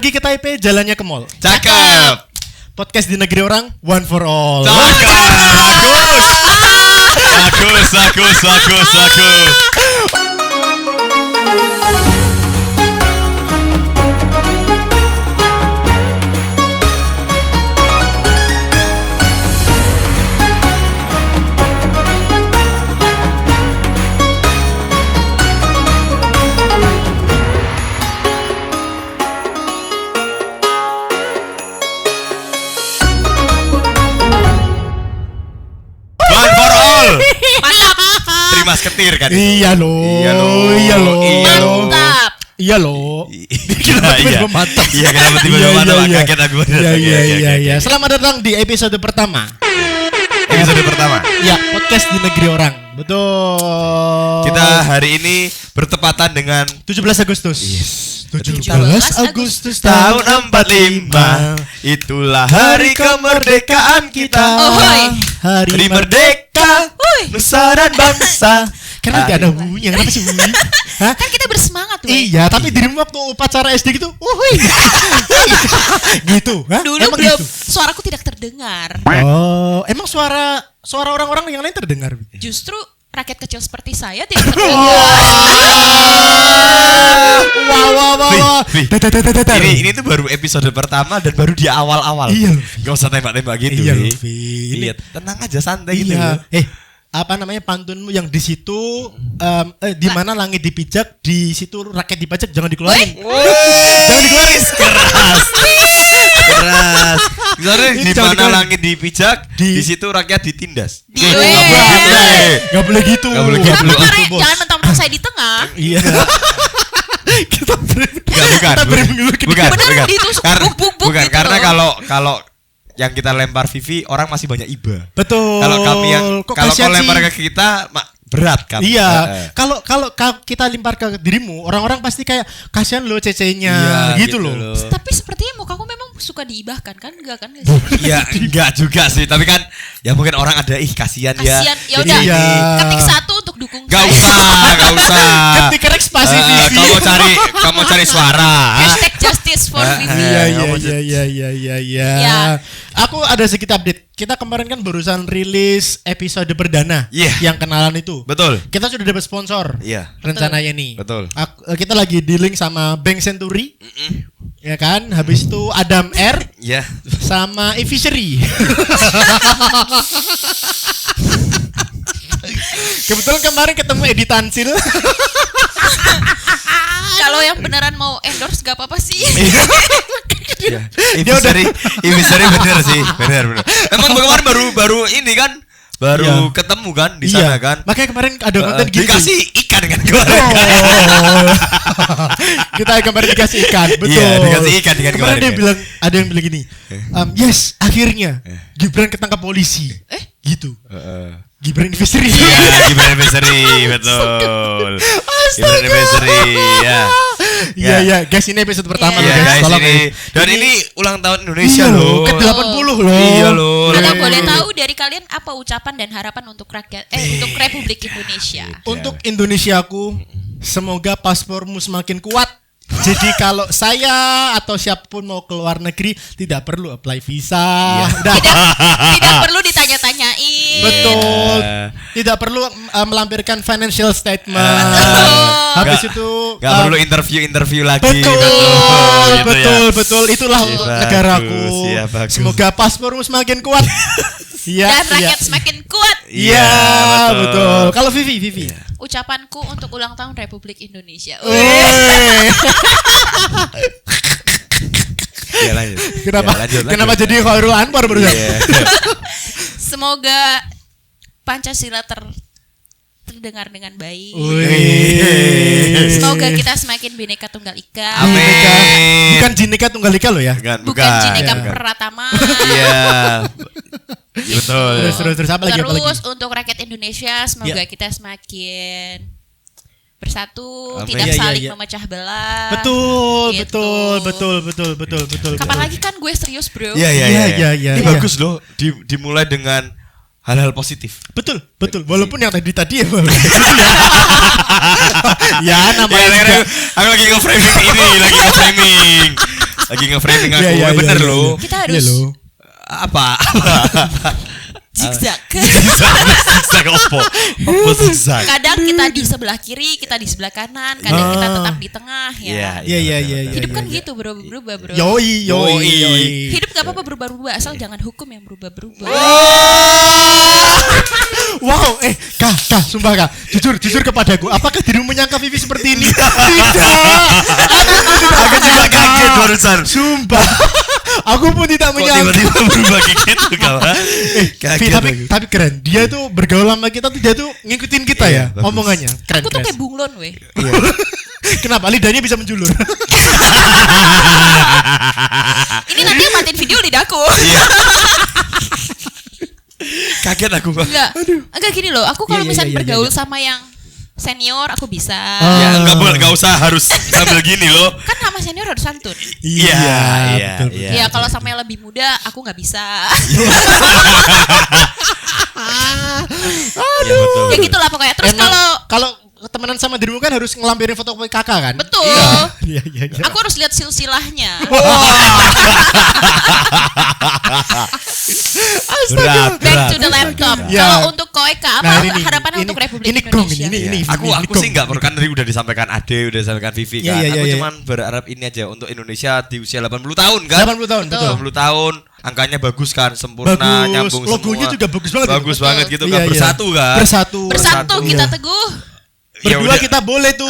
Pergi ke Taipei, jalannya ke mall. Cakep. Podcast di negeri orang, one for all. Bagus. Mas ketir kan itu. Iya loh. Mantap. Iya loh. Iya. Mantap. Iya, kenapa tiba-tiba mantap? Kaget aku. Iya. Selamat datang di episode pertama. Ya, podcast di negeri orang. Betul. Kita hari ini bertepatan dengan 17 Agustus. Yes. 17 Agustus tahun 45. Itulah hari kemerdekaan kita. Hari merdeka nusa dan bangsa. Karena gak ada bunyi, kenapa sih bunyi? Hah? Kan kita bersemangat tuh. Iya, tapi dirimu waktu upacara SD gitu, gitu. Hah? Dulu Emang belum, gitu? suaraku tidak terdengar. Oh, emang suara orang-orang yang lain terdengar? Justru rakyat kecil seperti saya tidak terdengar. Wow. Ini tuh baru episode pertama dan baru di awal-awal. Iya. Gak usah tembak-tembak gitu. Iya, Iya, tenang aja, santai gitu. Iya. Apa namanya pantunmu yang di situ di mana langit dipijak, di situ rakyat dipajak, jangan dikeluarin. Jangan dikeluarin. Keras. Misalnya di Jangan mana langit dipijak, di situ rakyat ditindas. Gak boleh gitu. Kenapa jangan mentang-mentang saya di tengah? Iya. Kita Bukan. Ditusuk buk-buk Bukan, gitu karena loh. kalau yang kita lempar Vivi, orang masih banyak iba. Betul. Kalau kami kalau kau lempar sih? ke kita, berat kan. Iya. Kalau kita lempar ke dirimu, orang-orang pasti kayak kasihan lo cecenya gitu loh. Tapi sepertinya mukaku memang suka diibahkan kan? Enggak kan? Iya, enggak juga sih, tapi kan ya mungkin orang ada kasihan ya. Ya udah, Iya. ketik 1 untuk dukung Gak saya. usah. Ketik ekspresi Vivi. Kamu cari suara. Hashtag justice for Vivi. Iya. Ya. Aku ada sedikit update. Kita kemarin kan barusan rilis episode perdana yang kenalan itu. Betul. Kita sudah dapat sponsor. Iya. Rencananya nih. Betul. Kita lagi dealing sama Bank Century. Ya kan? Habis itu Adam Air. Iya. Sama e-fishery. Kebetulan kemarin ketemu Edi Tansil. Kalau yang beneran mau endorse gak apa-apa sih. Iya. Episode bener sih. Bener. Emang kemarin baru ini kan? Baru ketemu kan di sana kan? Makanya kemarin ada konten gitu. Dikasih ikan kan kemarin. Kita kemarin dikasih ikan, betul. Iya, dikasih ikan kan kemarin kemarin. Ada yang bilang gini. Yes, akhirnya Gibran ketangkap polisi. Gitu. Gibran Advisory. Iya, Gibran Advisory, betul. Gibran Advisory, ya. Iya, guys, ini episode pertama Iya, loh, guys, tolong ini. Dan ini ulang tahun Indonesia loh. Ke-80 loh. Iya loh. Kalau boleh tahu dari kalian apa ucapan dan harapan untuk rakyat untuk Republik Indonesia? Untuk Indonesiaku, semoga paspormu semakin kuat. Jadi kalau saya atau siapapun mau ke luar negeri tidak perlu apply visa. Tidak perlu ditanya-tanyain. Betul. Tidak perlu melampirkan financial statement. Habis itu Gak perlu interview lagi. Betul. Itulah negaraku. Bagus. Semoga paspormu semakin kuat. Dan rakyat semakin kuat. Iya, betul. Kalau Vivi. Ucapanku untuk ulang tahun Republik Indonesia. Ya, lanjut. Kenapa jadi Khairul Anwar barusan? Semoga Pancasila terdengar dengan baik. Semoga kita semakin bineka tunggal ika. Amin. Bukan Jineka Tunggal Ika loh ya. Bukan Jineka Pratama. Iya. Betul. Terus apa lagi? Terus untuk rakyat Indonesia semoga kita semakin bersatu, tidak saling memecah belah. Betul. Kapan lagi kan gue serius, bro? Iya. Ini bagus loh. Dimulai dengan hal-hal positif. Betul. Walaupun yang tadi ya. Ya namanya. Aku lagi nge-framing ini, Lagi nge-framing aku. Iya, Bener iya, loh. Kita Iya harus loh. Apa? zigzag. Zigzag opo? Opo zigzag? Kadang kita di sebelah kiri, kita di sebelah kanan, kadang kita tetap di tengah ya. Iya. Hidup kan gitu berubah-ubah bro. Yoi. Hidup gak apa-apa berubah-ubah asal jangan hukum yang berubah-berubah. Wow, Kak, sumpah Kak, jujur kepadaku, apakah dirimu menyangka Vivi seperti ini? Tidak. Aku juga kaget barusan. Sumpah. Aku pun tidak Kok menyangka. tiba-tiba berubah kayak gitu kawan? Vi, tapi keren. Dia tuh bergaul sama kita tuh dia tuh ngikutin kita ya, bagus. omongannya. Keren. Aku tuh kayak bunglon weh. Kenapa lidahnya bisa menjulur? Ini nanti yang matiin video lidahku. Kaget aku. Enggak gini loh. Aku kalau Iya, misalnya iya, bergaul iya. sama yang senior aku bisa. Ya enggak usah harus sambil gini loh. Kan sama senior harus santun. Iya. betul. Ya kalau sama yang lebih muda aku nggak bisa. Aduh. Ya gitulah pokoknya. Terus Emang kalau temenan sama dirimu kan harus ngelampirin foto kakak kan? betul. Iya. Aku harus lihat silsilahnya. Berat. Back to the laptop. Ya. Kalau untuk Koeka apa harapannya untuk Republik ini gong, Indonesia? ini Aku sih nggak perlu kan tadi udah disampaikan Ade, udah disampaikan Vivi kan. Iya, Aku iya. cuman berharap ini aja untuk Indonesia di usia 80 tahun kan. 80 tahun, betul. 80 tahun, angkanya bagus kan, sempurna, Bagus, nyambung logonya semua. juga bagus banget. Bagus Betul. banget gitu Iya, kan, iya. bersatu kan. Bersatu kita Iya. teguh. Ya Berdua udah. kita boleh tuh.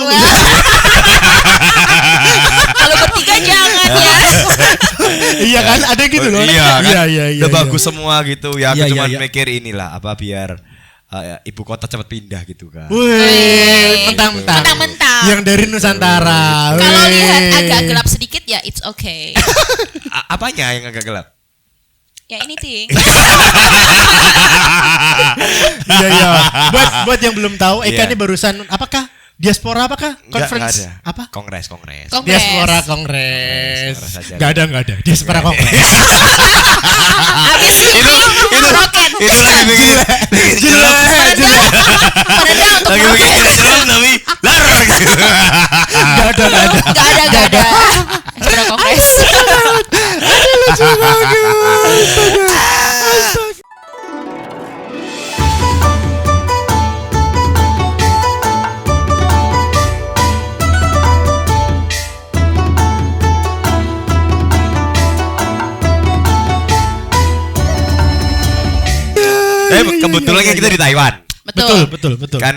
Kalau bertiga jangan ya. Iya kan, ada yang gitu loh. Iya kan. Iya. Udah bagus semua gitu. Ya aku Iya, cuman iya. mikir inilah apa biar ibu kota cepat pindah gitu kan. Wih, mentang-mentang. Mentang-mentang. Yang dari Nusantara. Kalau Wih. lihat agak gelap sedikit ya it's okay. Apanya yang agak gelap? Ya ini ting. Iya. Buat yang belum tahu, Eka Iya. ini barusan apakah? Diaspora apakah? Conference Nggak ada. apa? Kongres. Kongres. Diaspora Kongres. Kongres aja. Gak ada. Diaspora Kongres. Abis itu roket. Itu lagi bikin jelek. Merendah untuk Lagi bikin roket. jelek tapi lar gitu. Gak ada. Diaspora Kongres. Kebetulan kan kita di Taiwan. Betul. Betul. Kan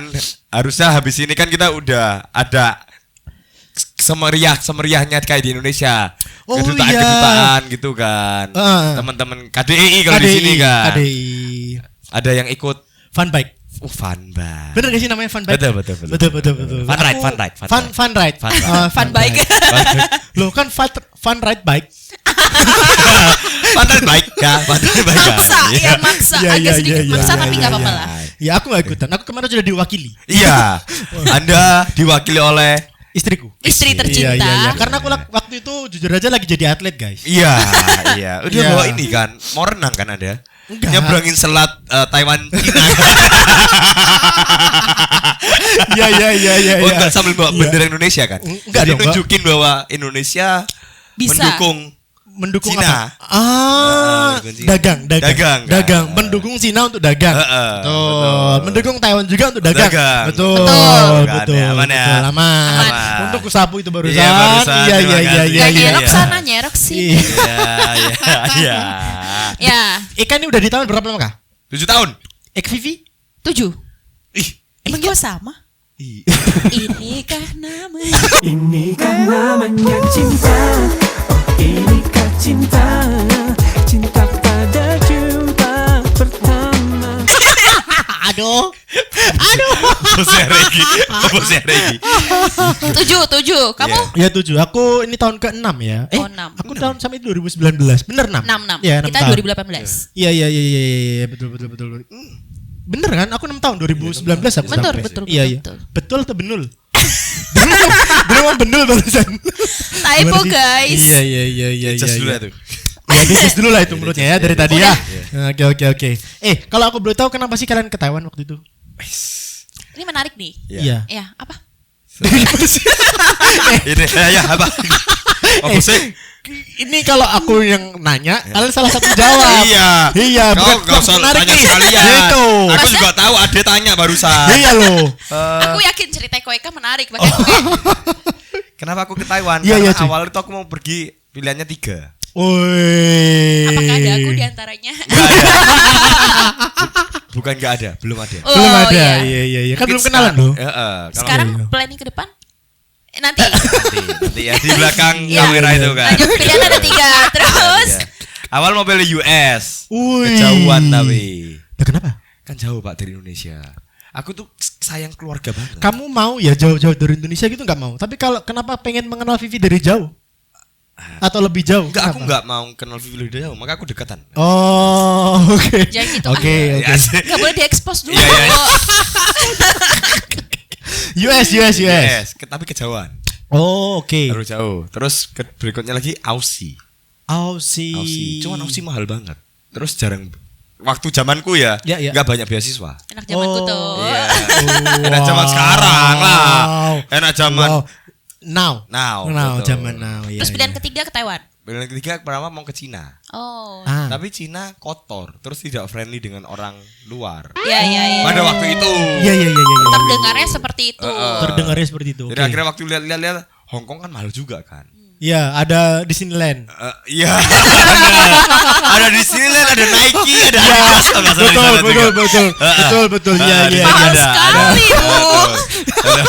harusnya habis ini kan kita udah ada semeriahnya kayak di Indonesia. Oh, Kedutaan gitu kan. Teman-teman KDI kalau di sini kan. KDI. Ada yang ikut Fun bike. fun bike. Bener gak sih namanya fun bike? Betul. Betul. Fun ride. Fun ride. Fun bike. Loh kan fun ride bike. Fun ride bike ya. Fun ride bike. Maksa, ya maksa. Iya, Agak iya, sedikit iya, maksa iya, tapi iya, gak apa-apa iya. lah. Ya aku gak ikutan. Aku kemarin sudah diwakili. Iya. Anda diwakili oleh Istriku. Istri tercinta. Iya. Karena aku waktu itu jujur aja lagi jadi atlet guys. Iya. Udah Iya. bawa ini kan. Mau renang kan Anda? Enggak. Nyebrangin selat Taiwan Cina. Iya. Oh, enggak sambil bawa bendera Indonesia kan? Enggak Jadi dong, Mbak. nunjukin bahwa Indonesia Bisa. Mendukung Cina. apa? Dagang. Dagang. Mendukung Cina untuk dagang. Betul. Mendukung Taiwan juga untuk dagang. Dagang. Betul. Betul. Aman ya? Betul, aman. Aman. Untuk kusapu itu barusan. Iya, barusan. Iya. Terima kasih. Gak Iya. nyerok sana nyerok sih. Iya. Ya. Eka ini udah di tahun berapa lama kah? 7 tahun. Ek Vivi? 7. Ih. Emang gue sama? Ih. Inikah namanya? Inikah namanya cinta. Oh, inikah cinta. Cinta pada jumpa pertama. Aduh. Bosnya Regi. 7. Kamu? Ya 7. Aku ini tahun ke-6 ya. Oh, 6. Aku tahun sampai 2019. Bener 6? 6. Iya, 6 Kita tahun. 2018. Iya. Betul. Bener kan? Aku 6 tahun 2019 aku Betul, sampai. betul. Iya. Betul atau benul? Bener benul barusan. Typo guys. Iya. Just dulu ya tuh. Ya bisnis dulu lah itu mulutnya ya dari tadi ya. Udah. Oke. Kalau aku boleh tahu kenapa sih kalian ke Taiwan waktu itu? Ini menarik nih. Iya. Ya, apa? Ini ya apa? Apa sih? Ini kalau aku yang nanya, kalian salah satu jawab. Iya, Kau enggak usah menarik tanya nih. sekalian. Gitu. Aku juga tahu Ade tanya barusan. Iya loh. Aku yakin cerita Koeka menarik, makanya aku kayak, Kenapa aku ke Taiwan? Iya, Karena iya, cuy. awal itu aku mau pergi, pilihannya 3. Woi. apakah ada aku di antaranya? Bukan enggak ada, belum ada. Oh, Belum ada. iya. Iya. Kan belum Mungkin kenalan loh. Kalau Sekarang Iya. planning ke depan? Nanti. nanti ya di belakang Iya. kamera itu kan. Lanjut pilihan ada 3. Terus Iya. Awal mau pilih US. Wih. Kejauhan tapi. Nah, kenapa? Kan jauh Pak dari Indonesia. Aku tuh sayang keluarga banget. Kamu mau ya jauh-jauh dari Indonesia gitu nggak mau? Tapi kalau kenapa pengen mengenal Vivi dari jauh? Atau lebih jauh? Enggak, aku Kenapa? enggak mau kenal Vivi lebih jauh, maka aku dekatan. Oh, oke. Jangan gitu, Oke, ah. oke. Ya, sih. nggak boleh diekspos dulu. Iya, iya. US. Yes, tapi kejauhan. Oh, oke. Terus jauh. Terus berikutnya lagi Aussie. Aussie. Cuman Aussie mahal banget. Terus jarang waktu zamanku ya, Ya, ya. enggak banyak beasiswa. Enak zamanku Oh, tuh. Iya. Oh, Enak zaman sekarang lah. Enak zaman Wow. Now, betul. zaman now. Ya, Terus pilihan ya. ketiga ke Taiwan. Pilihan ketiga pertama mau ke Cina. Oh. Ah. Tapi Cina kotor, terus tidak friendly dengan orang luar. Iya. Pada waktu itu. Iya. Terdengarnya seperti itu. Terdengarnya seperti itu. Jadi Oke. akhirnya waktu lihat Hong Kong kan mahal juga kan. Iya, ada Disneyland. Iya. Ada di sini ada Nike, ada Adidas kalau nggak salah di sana juga. Betul. Iya. Mahal Ada, sekali, ada. Bu. Betul.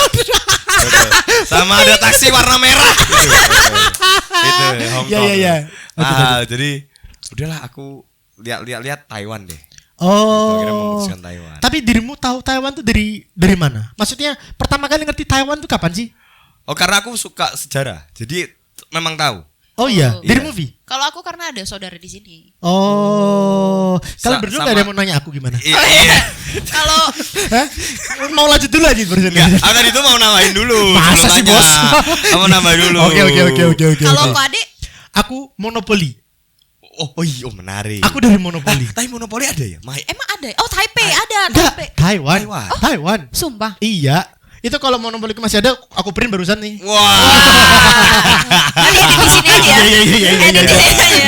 Sama ada taksi warna merah. Itu Hong Iya, Kong. iya. Jadi udahlah aku lihat Taiwan deh. Akhirnya Oh. memutuskan Taiwan. Tapi dirimu tahu Taiwan tuh dari mana? Maksudnya pertama kali ngerti Taiwan tuh kapan sih? Oh, karena aku suka sejarah. Jadi memang tahu. Oh iya, Oh. dari Iya. movie. Kalau aku karena ada saudara di sini. Oh, kalian berdua nggak ada yang sama- mau nanya aku gimana? Iya. Kalau Hah? Mau lanjut dulu aja barusan. Enggak, aku tadi itu mau namain dulu. Masa sebelum sih, nanya. Bos? Kamu namain dulu. Oke. kalau aku adik Aku Monopoly. Oh iya, menarik. Aku dari Monopoly. Tapi monopoli ada ya? emang ada. Oh, Taipei ada, Enggak, Taipei. Taiwan. Taiwan. Taiwan. Sumpah. Iya. Itu kalau Monopoly masih ada, aku print barusan nih. Wah. Nanti edit di sini aja. Edit di sini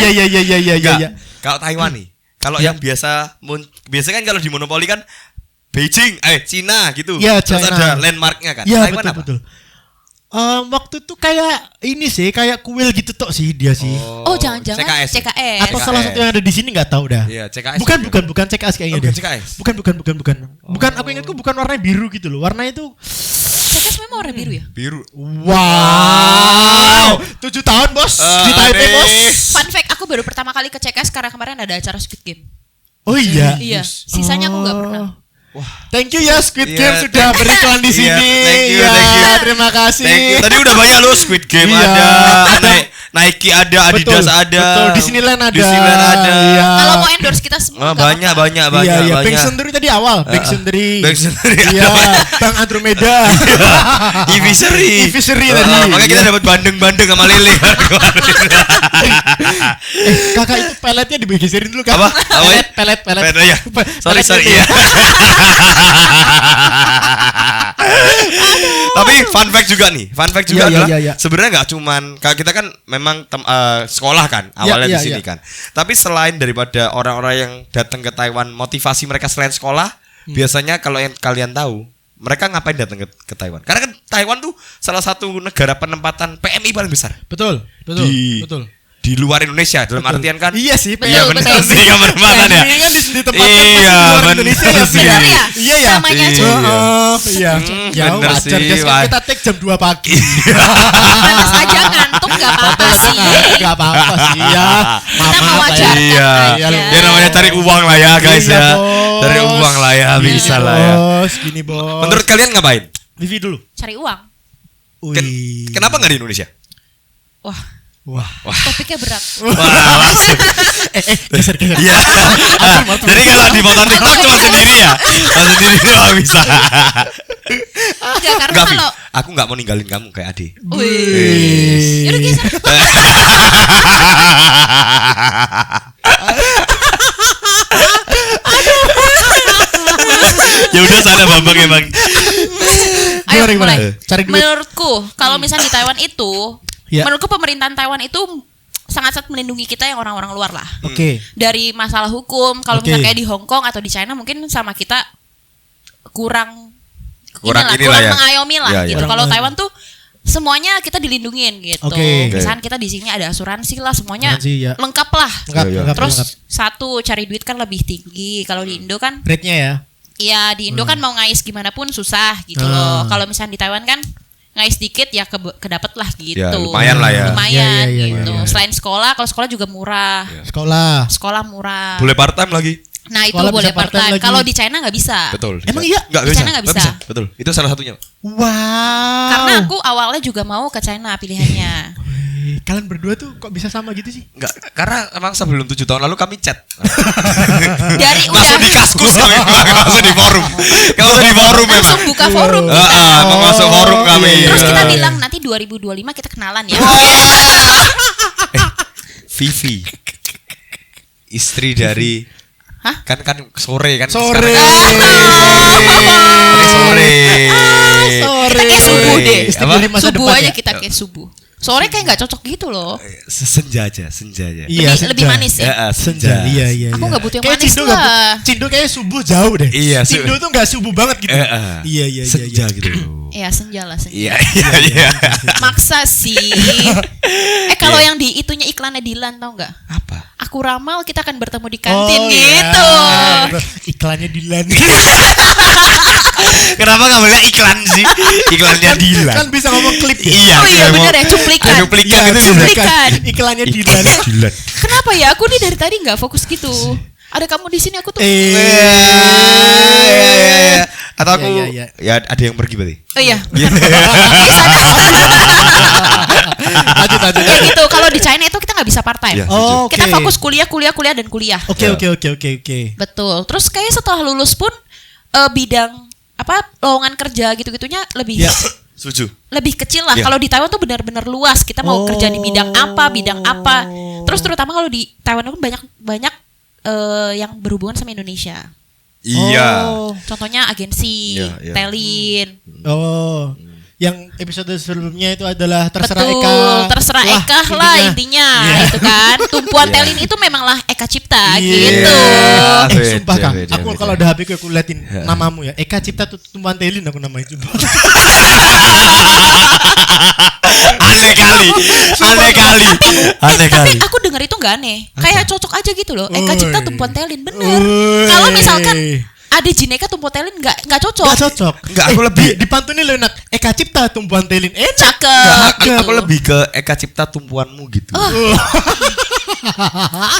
aja. Iya. Enggak. Kalau Taiwan nih. Kalau Ya. yang biasa kan kalau di monopoli kan Beijing, Cina gitu. Ya, Terus China. ada landmarknya kan. Iya, Taiwan apa? betul. Waktu itu kayak ini sih, kayak kuil gitu tok sih dia sih. Oh, jangan-jangan CKS. CKS. Atau salah satu yang ada di sini nggak tahu dah. Iya, CKS. Bukan CKS kayaknya Oh, bukan deh. CKS. Bukan. Bukan, aku ingatku bukan warnanya biru gitu loh. Warnanya itu CKS memang warna biru ya? Biru. wow. 7 tahun, Bos. Di Taipei, Ade. Bos. Fun fact, aku baru pertama kali ke CKS karena kemarin ada acara Squid Game. Oh iya. Iya, sisanya aku nggak pernah. Thank you ya Squid Iya, Game sudah beriklan di Iya, sini. thank you, Ya, thank you. terima kasih. Thank you. Tadi udah banyak loh Squid Game Iya. ada, Nike ada, Adidas Betul, ada. betul. Disneyland ada. Disneyland ada. Iya. Kalau mau endorse kita semua Oh, nggak banyak, apa-apa. banyak. Iya, Bank banyak. Sundari tadi awal. Bank Sundari. Bank Sundari Iya, ada. Bank Andromeda. Iviseri. Iviseri tadi. Makanya kita dapat bandeng-bandeng sama lele. Kakak itu peletnya digeserin dulu kan? Apa? Apa ya? Pelet. Pelet, ya. Sorry, Pelet itu. ya. Tapi fun fact juga nih. Fun fact juga Iya, adalah iya. sebenarnya nggak cuman kalau kita kan memang sekolah kan awalnya Iya, di sini iya. kan. Tapi selain daripada orang-orang yang datang ke Taiwan, motivasi mereka selain sekolah, biasanya kalau yang kalian tahu, mereka ngapain datang ke Taiwan? Karena kan Taiwan tuh salah satu negara penempatan PMI paling besar Betul. di luar Indonesia dalam artian kan. Iya sih, Betul, Iya benar betul. sih kamu penempatan ya. Ini kan di tempat Iya, pasti di luar bener Indonesia ya, sih. Bener ya? Iya ya. Namanya Iya. aja. Iya. Ya bener wajar sih, guys, kan wah. kita take jam 2 pagi. Panas aja ngantuk nggak apa-apa sih. Enggak apa-apa sih ya. Kita Maaf mewajarkan Iya. aja. Ya namanya cari uang lah ya guys Iya, ya. Bos. Cari uang lah ya, Gini, bisa lah ya. Bos, gini bos. Menurut kalian ngapain? Vivi dulu. Cari uang. Wih. Kenapa nggak di Indonesia? Wah, topiknya berat. Wah, langsung. Geser. Iya. Jadi kalau di foto TikTok cuma sendiri ya. Cuma sendiri doang bisa. Enggak, karena Enggak, Vi. kalau Aku nggak mau ninggalin kamu kayak Ade. Wih. Yaudah geser. Ya udah sana Bambang emang. Ayo Gimana? mulai. Cari duit. Menurutku, kalau misalnya di Taiwan itu Ya. Menurutku pemerintahan Taiwan itu sangat-sangat melindungi kita yang orang-orang luar lah. Oke. Dari masalah hukum, kalau Oke. misalnya kayak di Hong Kong atau di China mungkin sama kita kurang Kurang inilah kurang ya. mengayomi lah Ya, ya. gitu. Kurang Kalau mengayomi. Taiwan tuh semuanya kita dilindungin gitu. Oke. Misalkan kita di sini ada asuransi lah, semuanya Asuransi, ya. lengkap lah. Lengkap, Iya, iya. lengkap, Terus lengkap. satu cari duit kan lebih tinggi. Kalau di Indo kan, Rate-nya ya. iya di Indo kan mau ngais gimana pun susah gitu Ah. loh. Kalau misalnya di Taiwan kan ngais dikit ya kedapet lah gitu. Ya, lumayan lah ya. Lumayan Iya, iya, iya, gitu. iya. Selain sekolah, kalau sekolah juga murah. Sekolah. Sekolah murah. Boleh part time lagi. Nah itu Sekolah boleh bisa part-time part-time. lagi. Kalau di China nggak bisa. Betul. Emang iya? Enggak Di bisa. China nggak bisa. Betul. Itu salah satunya. Wow. Karena aku awalnya juga mau ke China pilihannya. Kalian berdua tuh kok bisa sama gitu sih? Enggak, karena emang sebelum 7 tahun lalu kami chat. Dari Langsung udah di kaskus kami, langsung di forum. Langsung di forum memang. langsung buka forum. Mau masuk forum kami. Terus kita Iya. bilang nanti 2025 kita kenalan ya. Vivi. Istri dari Hah? kan sore kan Sore. sekarang kan sore. Kita kayak subuh deh. Istri Apa? dari masa Subuh depan aja ya? kita kayak subuh. Sore kayak nggak cocok gitu loh. Senja aja. Iya, Lebih senja. manis ya. Ya, Senja. Iya, iya. Aku iya. nggak butuh yang Kayak manis Cindo nggak lah. Cindo kayaknya subuh jauh deh. Iya, Cindo tuh nggak subuh banget gitu. Iya, iya, iya. Senja iya. gitu. Iya senja lah senja. Iya. Maksa sih. Kalau yang di itunya iklannya Dilan tau nggak? Apa? Aku ramal kita akan bertemu di kantin Oh, gitu. iya. Iklannya Dilan. Kenapa nggak boleh iklan sih? Iklannya Dilan. Kan bisa ngomong klip ya. Iya. Oh iya bener ya cuplikan. Cuplikan itu bisa. Cuplikan. Iklannya Dilan. Dilan. Kenapa ya aku nih dari tadi nggak fokus gitu. Ada kamu di sini aku tuh. Atau aku Iya, iya, ya ada yang pergi berarti. Oh iya. Iya. Lanjut. Kayak gitu. Kalau di China itu kita nggak bisa part time. Iya. Oh, oke. Kita fokus kuliah dan kuliah. Oke. Betul. Terus kayaknya setelah lulus pun bidang apa lowongan kerja gitu-gitunya lebih Ya. Setuju. lebih kecil lah. Iya. Kalau di Taiwan tuh benar-benar luas. Kita mau kerja di bidang apa. Terus terutama kalau di Taiwan itu banyak yang berhubungan sama Indonesia. Iya. Oh. Contohnya agensi, Iya, iya. Telin. Oh. Yang episode sebelumnya itu adalah terserah Betul, Eka. terserah Wah, Eka lah intinya Iya. itu kan. Tumpuan Iya. Telin itu memanglah Eka Cipta Iya. gitu. Beda, Sumpah Kang, beda, aku beda. kalau ada HP aku liatin namamu ya. Eka Cipta Tumpuan Telin aku namanya itu. Aneh kali. Tapi aku dengar itu nggak aneh. Kayak cocok aja gitu loh. Eka Cipta Oi. Tumpuan Telin bener. Oi. Kalau misalkan ada Jineka Tumpuan Telin nggak cocok. Gak cocok. Enggak, aku lebih- dipantunin lo enak. Eka Cipta Tumpuan Telin. Cakep. Aku lebih ke Eka Cipta tumpuanmu gitu.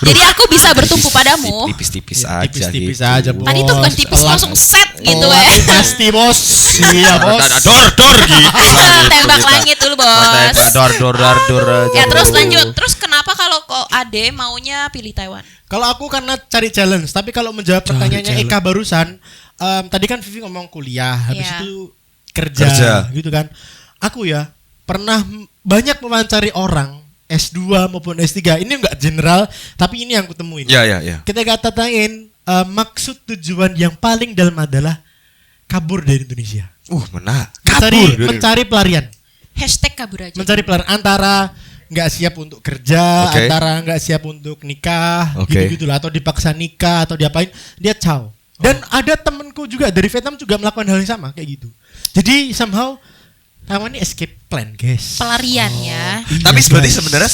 Jadi aku bisa bertumpu padamu. Tipis-tipis aja. Tipis-tipis gitu. aja, Bos. Tadi tuh bukan tipis Elak. langsung set gitu Oh, ya. pasti bos. Iya bos. Dor gitu. Tembak langit dulu bos. Dor. Ya terus lanjut. Terus kenapa kalau kok Ade maunya pilih Taiwan? Kalau aku karena cari challenge, tapi kalau menjawab pertanyaannya challenge. Eka barusan, tadi kan Vivi ngomong kuliah, habis Iya. itu kerja, gitu kan. Aku ya pernah banyak mewawancari orang S2 maupun S3. Ini enggak general, tapi ini yang kutemuin. Ya. Ketika tanyain maksud tujuan yang paling dalam adalah kabur dari Indonesia. Mana? Mencari pelarian. Hashtag kabur aja. Mencari pelarian antara nggak siap untuk kerja, Oke. antara nggak siap untuk nikah, Oke. gitu-gitulah, atau dipaksa nikah atau diapain, dia caw. Dan ada temenku juga dari Vietnam juga melakukan hal yang sama kayak gitu. Jadi somehow Taiwan ini escape plan, guys. Pelarian ya. Iya, Tapi berarti guys. sebenarnya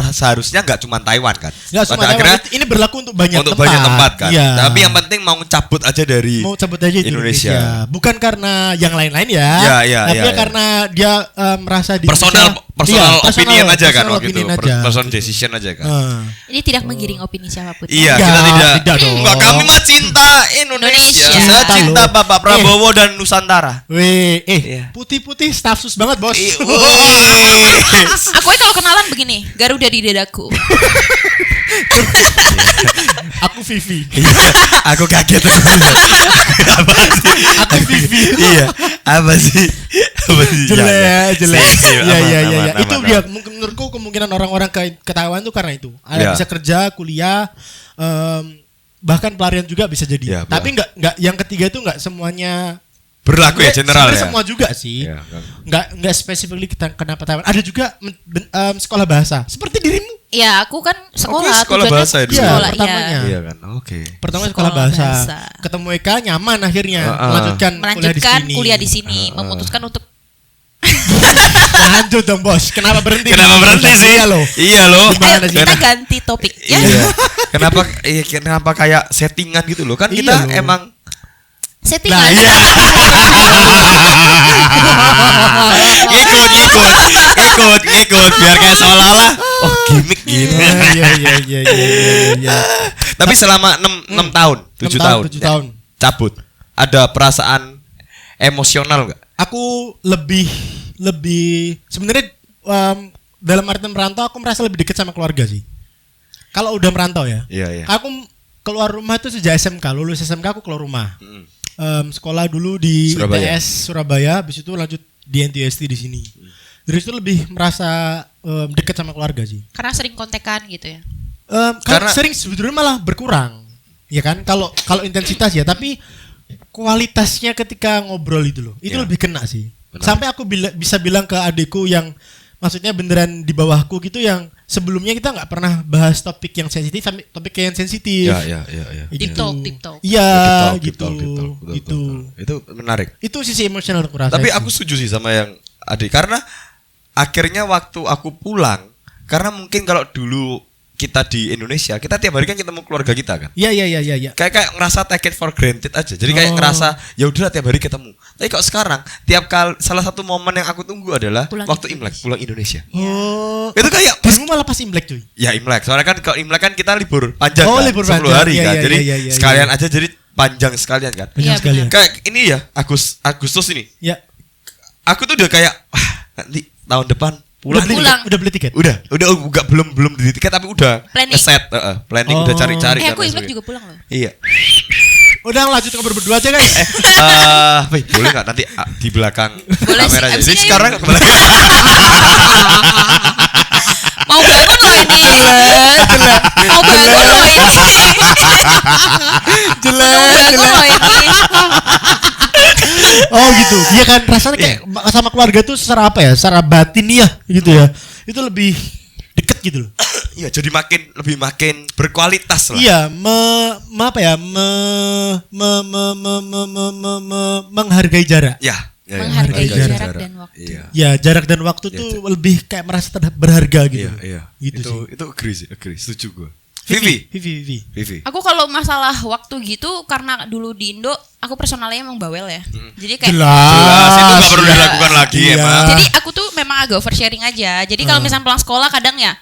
seharusnya nggak cuma Taiwan kan? nggak cuma Pada Taiwan, akhirnya ini berlaku untuk banyak untuk tempat. banyak tempat kan. Iya. Tapi yang penting mau cabut aja dari mau cabut aja di Indonesia. Indonesia. Bukan karena yang lain-lain ya. Iya, tapi iya. karena dia merasa di personal Indonesia- personal Iya, opinion aja kan personal waktu itu. opinion aja. Personal decision aja kan. Jadi tidak menggiring opini siapapun. Iya, Enggak, kita tidak dong. Enggak, kami mah cinta Indonesia. Indonesia. Saya cinta Loh. Bapak Prabowo dan Nusantara. Weh, Iya. putih-putih staff sus banget bos. Aku kalau kenalan begini, Garuda di dadaku. Aku Vivi. Aku kaget. Aku Vivi. Iya, apa sih? Jelek. Iya. Aman, Itu aman, dia aman. mungkin menurutku kemungkinan orang-orang ke Taiwan tuh karena itu. Ada Iya. bisa kerja, kuliah, bahkan pelarian juga bisa jadi. Iya, Tapi nggak yang ketiga itu nggak semuanya Berlaku ya general Sebenarnya ya. semua juga sih. Iya, Nggak spesifikly kita kenapa Taiwan. Ada juga sekolah bahasa. Seperti dirimu. Ya aku kan sekolah. Aku sekolah tujuannya bahasa ya dulu. Sekolah, Pertamanya. Iya kan. Oke. Pertama sekolah Sekolah bahasa. bahasa. Ketemu Eka nyaman akhirnya Melanjutkan melanjutkan kuliah di sini, memutuskan untuk Lanjut dong bos. Kenapa berhenti? Kenapa berhenti sih? Iya loh. Iya loh. Gimana Ayo sih? kita ganti topik ya. Iya. Kenapa kayak settingan gitu loh? Kan Iya kita loh. emang Settingan. Nah, iya. ikut biar kayak seolah-olah gimmick gitu. Iya. Tapi selama 6 tahun, 7 tahun. 7 tahun. Cabut. Ada perasaan emosional enggak? Aku lebih sebenarnya dalam artian merantau aku merasa lebih dekat sama keluarga sih. Kalau udah merantau ya. Iya. Aku keluar rumah itu sejak SMK. Lulus SMK aku keluar rumah. Sekolah dulu di Surabaya. ITS Surabaya, habis itu lanjut di NTST di sini. Dari itu lebih merasa dekat sama keluarga sih. Karena sering kontekan gitu ya. Karena Karena- sering sebetulnya malah berkurang, ya kan? Kalau intensitas ya, tapi kualitasnya ketika ngobrol itu loh, itu Ya. lebih kena sih. Benar. Sampai aku bisa bilang ke adikku yang maksudnya beneran di bawahku gitu, yang sebelumnya kita nggak pernah bahas topik yang sensitif sampai topik yang sensitif. Iya. Deep talk, deep talk. Iya, Deep gitu. talk. Gitu. Itu menarik. Itu sisi emosional aku rasa. Tapi sih. aku setuju sih sama yang adik karena akhirnya waktu aku pulang, karena mungkin kalau dulu kita di Indonesia, kita tiap hari kan ketemu keluarga kita kan. Iya. Kayak ngerasa take it for granted aja. Jadi kayak ngerasa ya udahlah tiap hari ketemu. Tapi kok sekarang tiap kali salah satu momen yang aku tunggu adalah Pulang waktu Imlek, pulang Indonesia. Oh, Itu kayak dirimu malah pas Imlek cuy. ya Imlek. Soalnya kan kalau Imlek kan kita libur panjang Oh, kan, libur 10 panjang. hari Iya, kan. iya, Jadi iya, iya, sekalian iya. aja jadi panjang sekalian kan. Banyak Iya, sekali. benar. Kayak ini ya Agustus ini. Ya. Aku tuh udah kayak nanti tahun depan pulang. Udah beli tiket. Udah enggak belum beli tiket tapi udah Planning. ngeset, planning udah Oh. cari-cari Aku dan Imlek lain juga pulang loh. sebagainya. Iya. Udah lanjut ngobrol berdua aja guys. Wih, boleh nggak nanti di belakang Boleh sih, kamera aja. Jadi MC-nya sekarang yuk. kembali. Mau bangun loh ini. Mau bangun loh ini. Mau bangun loh ini. Oh gitu. Iya kan rasanya kayak sama keluarga tuh secara apa ya? Secara batin ya gitu ya. Itu lebih deket gitu loh. Iya, jadi lebih makin berkualitas lah. Iya, menghargai jarak. Ya. Menghargai jarak dan waktu. Iya. Ya, jarak dan waktu Iya, tuh lebih kayak merasa berharga gitu. Iya. Gitu sih. Itu agree, setuju gue. Vivi. Aku kalau masalah waktu gitu karena dulu di Indo aku personalnya emang bawel ya. Jadi kayak Jelas, itu nggak perlu Iya. dilakukan lagi Iya. emang. Jadi aku tuh memang agak oversharing aja. Jadi kalau misalnya pulang sekolah kadang ya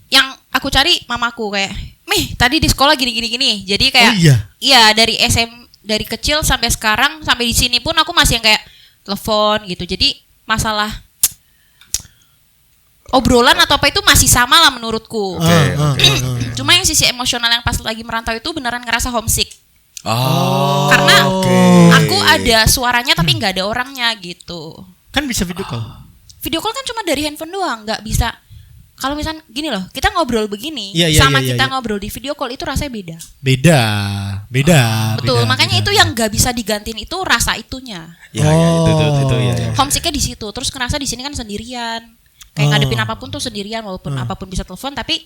yang aku cari mamaku kayak, "Mih, tadi di sekolah gini." Jadi kayak Oh, iya? iya dari kecil sampai sekarang sampai di sini pun aku masih yang kayak telepon gitu. Jadi masalah obrolan atau apa itu masih sama lah menurutku. Oke. Cuma yang sisi emosional yang pas lagi merantau itu beneran ngerasa homesick. Oh. Karena oke. aku ada suaranya tapi nggak ada orangnya gitu. Kan bisa video call. Video call kan cuma dari handphone doang, nggak bisa. Kalau misalnya gini loh, kita ngobrol begini Iya, iya, sama iya, kita iya. ngobrol di video call itu rasanya beda. Beda. Betul, beda, makanya beda. itu yang nggak bisa digantiin itu rasa itunya. Ya, itu ya. Homesicknya di situ. Terus ngerasa di sini kan sendirian. Kayak ngadepin apapun tuh sendirian walaupun apapun bisa telepon tapi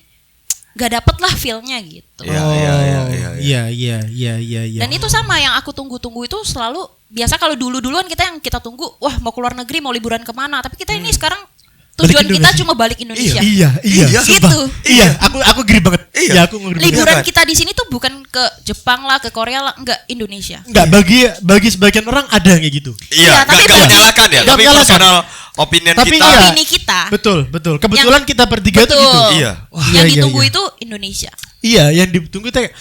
nggak dapet lah feel-nya gitu. Iya. Dan itu sama yang aku tunggu-tunggu itu selalu biasa kalau dulu-duluan kita tunggu wah mau keluar negeri mau liburan kemana tapi kita ini sekarang tujuan Balik kita Indonesia. cuma balik Indonesia. Iya. Gitu. Sumpah. Iya, aku agree banget. Iya. Iya, aku agree banget. Liburan Iya kan? kita di sini tuh bukan ke Jepang lah, ke Korea lah, enggak Indonesia. Enggak, bagi sebagian orang ada yang kayak gitu. Iya, tapi nggak bagi- menyalahkan ya, nggak tapi menyalahkan. personal opinion Tapi kita. iya. Opini kita. Betul. Kebetulan kita bertiga tuh Betul. gitu. Iya. Wah, Yang iya, ditunggu iya. itu Indonesia. Iya, yang ditunggu itu kayak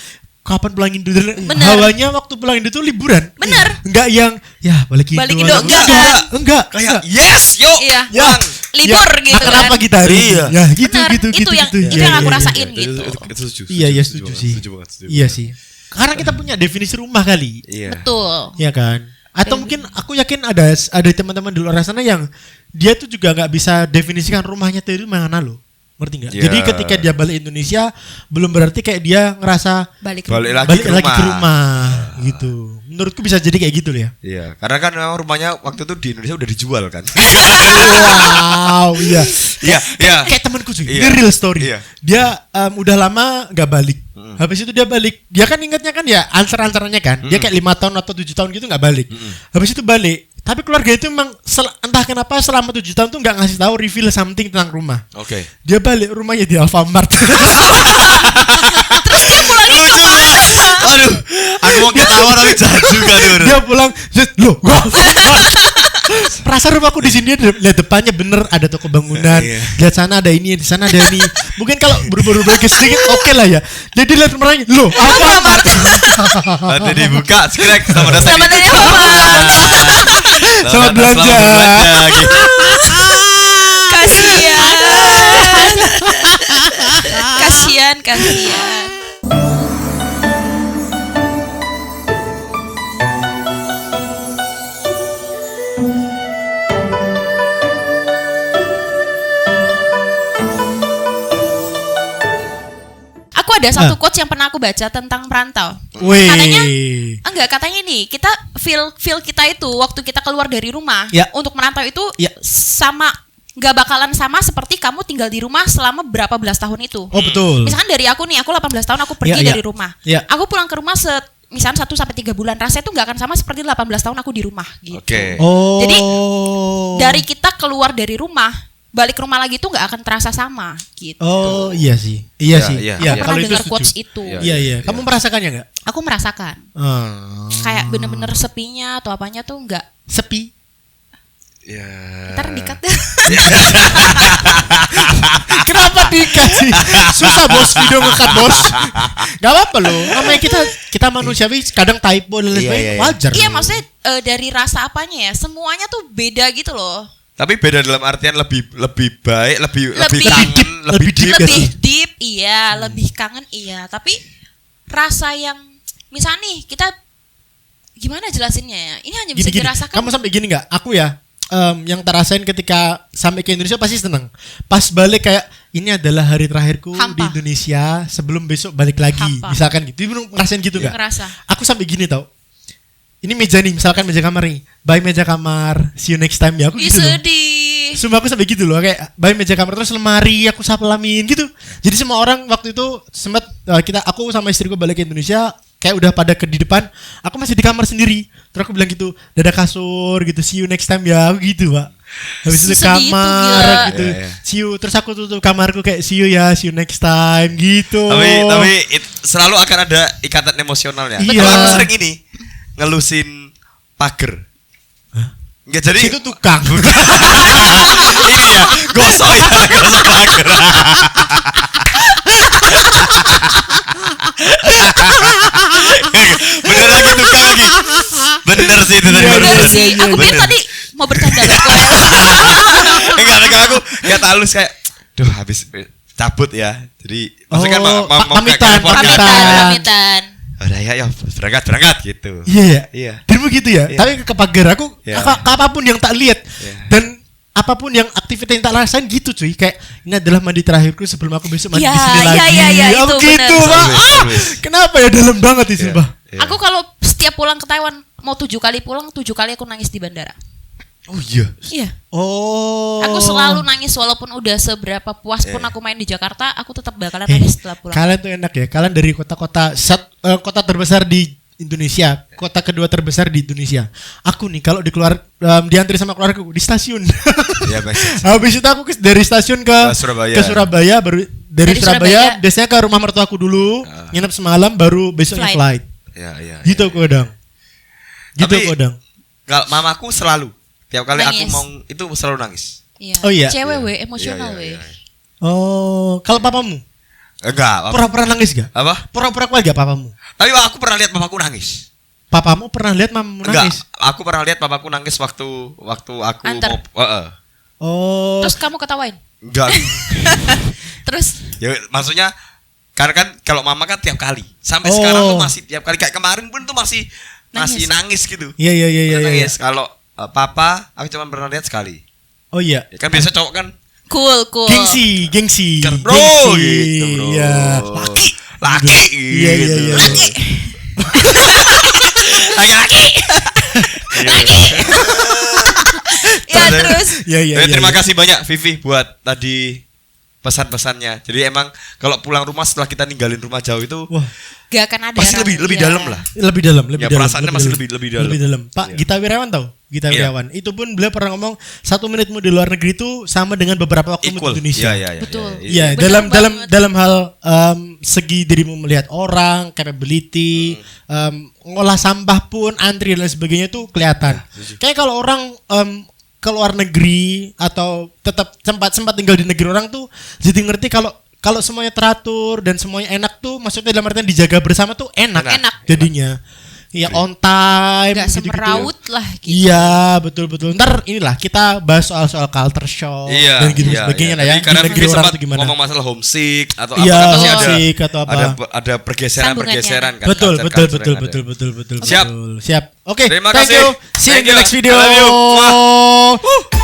kapan pulang Indo. Bener. Hawanya waktu pulang Indo tuh liburan. Bener. Enggak yang ya balik Indo. Balik Indo, enggak. enggak. Enggak. Kayak yes, yuk. Iya. Ya, Bang. Libur gitu kan. Kenapa kita hari ini? Iya. Ya, gitu. Bener, itu yang aku rasain gitu. Itu setuju. Iya, setuju sih. Setuju banget. Iya sih. Karena kita punya definisi rumah kali. Iya. Betul. Iya kan? Atau mungkin aku yakin ada teman-teman di luar sana yang dia tuh juga nggak bisa definisikan rumahnya tuh itu mana loh. Ngerti nggak? Iya. Jadi ketika dia balik Indonesia belum berarti kayak dia ngerasa Balik Balik balik lagi ke rumah gitu. Menurutku bisa jadi kayak gitu ya. Iya, karena kan memang rumahnya waktu itu di Indonesia udah dijual kan. Wow, iya. Iya, iya. Kayak temanku cuy, Iya. ini real story. Iya. Dia udah lama nggak balik. Habis itu dia balik. Dia kan ingatnya kan ya ancer-ancerannya kan. Dia kayak 5 tahun atau 7 tahun gitu nggak balik. Habis itu balik. Tapi keluarga itu memang entah kenapa selama 7 tahun tuh nggak ngasih tahu reveal something tentang rumah. Oke. Dia balik rumahnya di Alfamart. Lucu banget. Aduh, aku mau ketawa tapi jahat juga tuh. Dia pulang, loh, perasaan rumahku di sini dia lihat depannya bener ada toko bangunan, Iya. lihat sana ada ini, di sana ada ini. Mungkin kalau berubah-ubah sedikit oke lah ya. Jadi lihat rumahnya, loh, Alfamart. Nanti dibuka, skrek sama datang. Selamat datang, Bapak. Selamat belanja. Gitu. Kasian. Aku ada satu quotes yang pernah aku baca tentang merantau. Wih. Katanya ini kita feel kita itu waktu kita keluar dari rumah Ya. untuk merantau itu Ya. sama nggak bakalan sama seperti kamu tinggal di rumah selama berapa belas tahun itu. Oh betul. Misalkan dari aku nih, aku 18 tahun aku pergi Ya, ya. dari rumah. Ya. Aku pulang ke rumah misalkan 1 sampai 3 bulan, rasanya itu nggak akan sama seperti 18 tahun aku di rumah gitu. Oke. Oh. Jadi, Dari kita keluar dari rumah, balik ke rumah lagi itu nggak akan terasa sama gitu. Oh iya sih. Iya Ya, sih. iya. Iya, Aku kalau pernah itu dengar setuju. quotes itu. Ya. Iya iya. Kamu merasakannya nggak? Aku merasakan kayak bener-bener sepinya atau apanya tuh nggak. Sepi. Ya. Ntar dikat. Kenapa dikasih? Susah bos video ngekat bos. Gak apa-apa loh. Namanya kita manusiawi kadang typo dan lain Iya, sebagainya. iya. Wajar. Iya loh. maksudnya dari rasa apanya ya, semuanya tuh beda gitu loh. Tapi beda dalam artian lebih baik, lebih Lebih kangen, deep, lebih deep. deep. Lebih deep iya, lebih kangen iya. Tapi rasa yang misalnya nih kita gimana jelasinnya ya? Ini hanya bisa Gini. dirasakan. Kamu sampai gini nggak? Aku ya. Yang terasain ketika sampai ke Indonesia pasti seneng. Pas balik kayak ini adalah hari terakhirku Hampa. di Indonesia sebelum besok balik lagi. Hampa. Misalkan gitu. Ibu ngerasain gitu nggak? Ngerasa. Aku sampai gini tau. Ini meja nih, misalkan meja kamar nih. Bye meja kamar, see you next time ya. Aku Ih, gitu loh. sedih. Sumpah aku sampai gitu loh, kayak bye meja kamar terus lemari aku sapelamin gitu. Jadi semua orang waktu itu sempat aku sama istriku balik ke Indonesia kayak udah pada di depan, aku masih di kamar sendiri. Terus aku bilang gitu, dadah kasur gitu, see you next time ya, aku gitu pak. Habis itu Sedih itu, kamar gila. gitu, Iya, iya. see you. Terus aku tutup kamarku kayak see you ya, see you next time gitu. Tapi selalu akan ada ikatan emosionalnya. Iya. Kalau aku sering ini ngelusin pagar. Enggak jadi itu tukang. ini ya, gosok pagar. Bener lagi tukang lagi. Bener sih itu tadi. Iya, Bener iya, sih. iya, Aku pikir bener. tadi mau bercanda loh. Enggak, aku enggak halus kayak duh habis cabut ya. Jadi maksudnya kan pamitan. Pamitan. Udah ya berangkat gitu. Iya ya. Iya. Dirimu gitu ya. Iya. Tapi ke pagar aku Iya. apapun yang tak lihat Iya. dan apapun yang aktivitas yang tak rasain gitu cuy. Kayak ini adalah mandi terakhirku sebelum aku besok mandi Iya, di sini iya, lagi. iya, Oh, itu gitu, bener. Pak. Always, always. Kenapa ya dalam banget sih, sumpah. Iya. Aku kalau setiap pulang ke Taiwan mau 7 kali pulang, 7 kali aku nangis di bandara. Oh iya. Iya. Oh. Aku selalu nangis walaupun udah seberapa puas pun aku main di Jakarta, aku tetap bakalan Eh, nangis setelah pulang. kalian tuh enak ya. Kalian dari kota-kota kota terbesar di Indonesia, kota kedua terbesar di Indonesia. Aku nih kalau diantri sama keluargaku di stasiun. Iya, Mas. Habis itu aku dari stasiun ke Surabaya. ke Surabaya, baru dari Surabaya Surabaya. biasanya ke rumah mertuaku dulu, nginep semalam baru besoknya flight. Iya. Gitu aku kadang. Gitu Tapi- aku kadang. Kalau mamaku selalu tiap kali aku Nangis. mau itu selalu nangis. Iya. Oh iya. Cewek Iya. we, emosional Iya, we. iya. Oh, kalau papamu Enggak. pura-pura nangis gak? Apa? Pura-pura kuat gak papamu? Tapi aku pernah lihat mamaku nangis. Papamu pernah lihat mamamu Enggak. nangis? Aku pernah lihat papaku nangis waktu aku Antar. mau Oh. Terus kamu ketawain. enggak. Terus Ya maksudnya karena kan kalau mama kan tiap kali. Sampai Oh. sekarang tuh masih tiap kali kayak kemarin pun tuh masih Nangis. nangis gitu. Iya Pernah iya. nangis. Kalau papa aku cuma pernah lihat sekali. Oh iya. Ya kan biasa cowok kan Cool. Gengsi. Bro, gitu, bro. Iya. Laki Iya. gitu. Laki. Ya terus. Iya. Terima kasih banyak Vivi buat tadi pesan-pesannya. Jadi emang kalau pulang rumah setelah kita ninggalin rumah jauh itu Wah, Gak akan ada pasti lebih Iya. dalam lah. lebih dalam. Ya, perasaannya masih lebih dalam. Lebih dalam. Pak Iya. Gita Wirawan tahu? Gita Iya. Wirawan. Itu pun beliau pernah ngomong 1 menitmu di luar negeri itu sama dengan beberapa waktu di Equal. Indonesia. Iya. Betul. Iya, Benar banget. dalam hal segi dirimu melihat orang, capability, ngolah sampah pun, antri dan lain sebagainya itu kelihatan. Kayak kalau orang ke luar negeri atau tetap sempat tinggal di negeri orang tuh jadi ngerti kalau semuanya teratur dan semuanya enak tuh, maksudnya dalam artian dijaga bersama tuh enak. Jadinya. Iya, on time Gak gitu-gitu. semeraut lah gitu. Iya, betul. Ntar inilah kita bahas soal culture shock Iya, dan gitu sebagainya lah ya. Jadi karena Di negeri Vivi orang sempat tuh gimana. ngomong masalah homesick atau Iya, apa pasti homesick atau apa. ada pergeseran kan. Betul. culture-culture yang ada. Betul. Siap. Siap. Oke, Terima thank kasih. you. See you in Thank the you. next video. I love you. Wah.